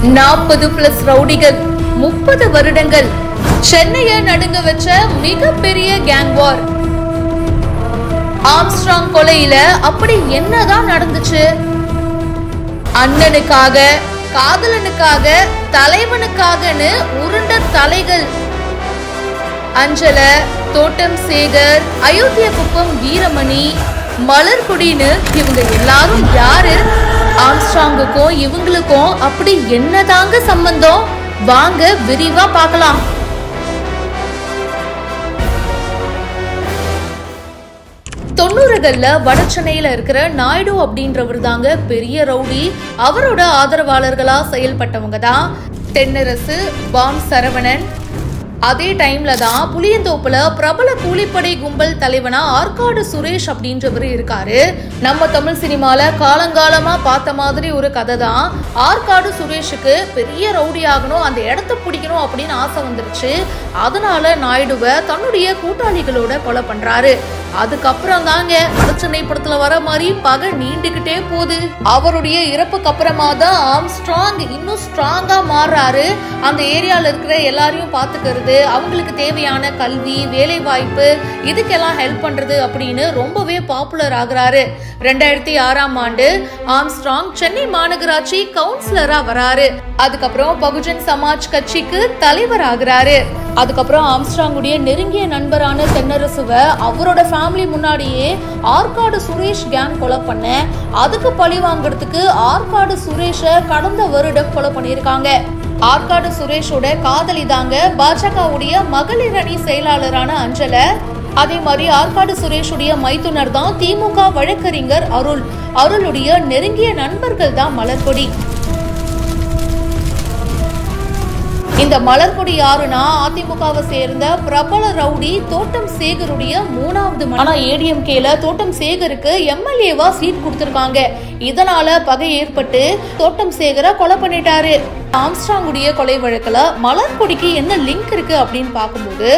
40+ ரவுடிகள் 30 வருடங்கள் சென்னையை நடுங்க வச்ச மிகப்பெரிய கேங் வார். ஆம்ஸ்ட்ராங் கொலையில அப்படி என்னதான் நடந்துச்சு? அண்ணனுக்காக, காதலனுக்காக, தலைவனுக்காகன்னு உருண்ட தலைகள். அஞ்சல, தோட்டம் சேகர், அயோத்தியா குப்பம் வீரமணி, மலர்கொடின்னு இவங்க எல்லாரும் யாரு? ஆம்ஸ்ட்ராங்குக்கும் இவங்களுக்கும் அப்படி என்னதாங்க சம்பந்தம்? வாங்க விரிவா பார்க்கலாம். தொண்ணூறுகள்ல வட சென்னையில இருக்கிற நாயுடு அப்படின்றவர் தாங்க பெரிய ரவுடி. அவரோட ஆதரவாளர்களா செயல்பட்டவங்க தான் தென்னரசு, பாம் சரவணன். அதே டைம்ல தான் புளியந்தோப்புல பிரபல கூலிப்படை கும்பல் தலைவனா ஆற்காடு சுரேஷ் அப்படின்றவர் இருக்காரு. நம்ம தமிழ் சினிமால காலங்காலமா பார்த்த மாதிரி ஒரு கதை தான். ஆற்காடு சுரேஷுக்கு பெரிய ரவுடி ஆகணும், அந்த இடத்த பிடிக்கணும் அப்படின்னு ஆசை வந்துருச்சு. அதனால நாயுடுவை தன்னுடைய கூட்டாளிகளோட கொலை பண்றாரு. அதுக்கப்புறம் தாங்க வடசென்னை படத்துல வர மாதிரி பகை நீண்டுகிட்டே போகுது. அவருடைய இறப்புக்கு அப்புறமா தான் ஆம்ஸ்ட்ராங் இன்னும் ஸ்ட்ராங்கா மாறுறாரு. அந்த ஏரியால இருக்கிற எல்லாரையும் பாத்துக்கிறது, அவங்களுக்கு தேவையான கல்வி, வேலை வாய்ப்பு, இதுக்கெல்லாம் ஹெல்ப் பண்றது அப்படின்னு ரொம்பவே பாப்புலர் ஆகுறாரு. 2006ஆம் ஆண்டு ஆம்ஸ்ட்ராங் சென்னை மாநகராட்சி கவுன்சிலரா வராரு. அதுக்கப்புறம் பகுஜன் சமாஜ் கட்சிக்கு தலைவர் ஆகுறாரு. அதுக்கப்புறம் ஆம்ஸ்ட்ராங்குடைய நெருங்கிய நண்பரான தென்னரசுவை அவரோட ஃபேமிலி முன்னாடியே ஆற்காடு சுரேஷ் கேங் கொலை பண்ண, அதுக்கு பழி வாங்குறதுக்கு ஆற்காடு சுரேஷை கடந்த வருடம் கொலை பண்ணியிருக்காங்க. ஆற்காடு சுரேஷோட காதலி தாங்க பாஜகவுடைய மகளிர் அணி செயலாளரான அஞ்சல. அதே மாதிரி ஆற்காடு சுரேஷுடைய மைத்துனர் தான் திமுக வழக்கறிஞர் அருள். அருளுடைய நெருங்கிய நண்பர்கள் தான் மலர்கொடி. இந்த மலர்கொடி யாருன்னா அதிமுகவை சேர்ந்த பிரபல ரவுடி தோட்டம் சேகருடைய 3வது மகன். ஆனா ஏடிஎம்கேல தோட்டம் சேகருக்கு எம்எல்ஏவா சீட் கொடுத்திருக்காங்க. இதனால பகை ஏற்பட்டு தோட்டம் சேகரை கொலை பண்ணிட்டாரு. ஆம்ஸ்ட்ராங்குடைய கொலை வழக்குல மலர்கொடிக்கு என்ன லிங்க் இருக்கு அப்படின்னு பார்க்கும்போது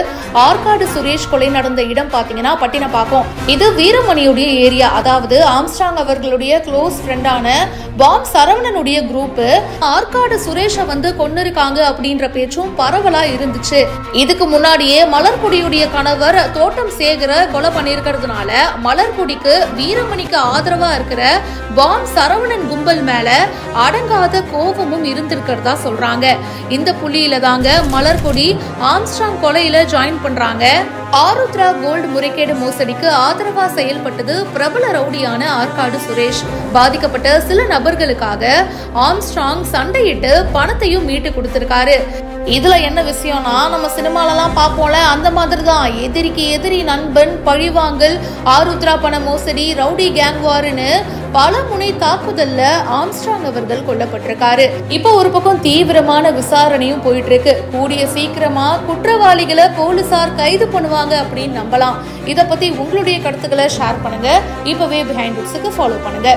ஆற்காடு சுரேஷ் கொலை நடந்த இடம் பாத்தீங்கன்னா பட்டினப்பாக்கம். இது வீரமணியுடைய ஏரியா. அதாவது ஆம்ஸ்ட்ராங் அவர்களுடைய க்ளோஸ் ஃப்ரெண்டான பாம் சரவணனுடைய குரூப் ஆற்காடு சுரேஷை வந்து கொன்னிருக்காங்க அப்படின்ற பேச்சும் பரவலா இருந்துச்சு. இதுக்கு முன்னாடியே மலர்கொடியுடைய கணவர் தோட்டம் சேகரை கொலை பண்ணிருக்கிறதுனால மலர்கொடிக்கு வீரமணிக்கு ஆதரவா இருக்கிற பாம் சரவணன் கும்பல் மேல அடங்காத கோபமும் இருந்திருக்கிறதா சொல்றாங்க. இந்த புள்ளியில தாங்க மலர்கொடி ஆம்ஸ்ட்ராங் கொலையில ஜாயின் பண்றாங்க. ஆருத்ரா கோல்டு முறைகேடு மோசடிக்கு ஆதரவா செயல்பட்டது பிரபல ரவுடியான ஆற்காடு சுரேஷ். பாதிக்கப்பட்ட சில நபர்களுக்காக ஆம்ஸ்ட்ராங் சண்டையிட்டு பணத்தையும் மீட்டு கொடுத்திருக்காரு. இதுல என்ன விஷயம்னா, நம்ம சினிமாலெல்லாம் பார்ப்போம்ல, அந்த மாதிரி தான் எதிரிக்கு எதிரி நண்பன், பழிவாங்கல், ஆருத்ரா பண மோசடி, ரவுடி கேங் வார்னு பல முனை தாக்குதல்ல ஆம்ஸ்ட்ராங் அவர்கள் கொல்லப்பட்டிருக்காரு. இப்போ ஒரு பக்கம் தீவிரமான விசாரணையும் போயிட்டு இருக்கு. கூடிய சீக்கிரமா குற்றவாளிகளை போலீசார் கைது பண்ணுவாங்க அப்படின்னு நம்பலாம். இத பத்தி உங்களுடைய கருத்துக்களை ஷேர் பண்ணுங்க. இப்பவே பிஹைண்ட் வுட்ஸ்க்கு ஃபாலோ பண்ணுங்க.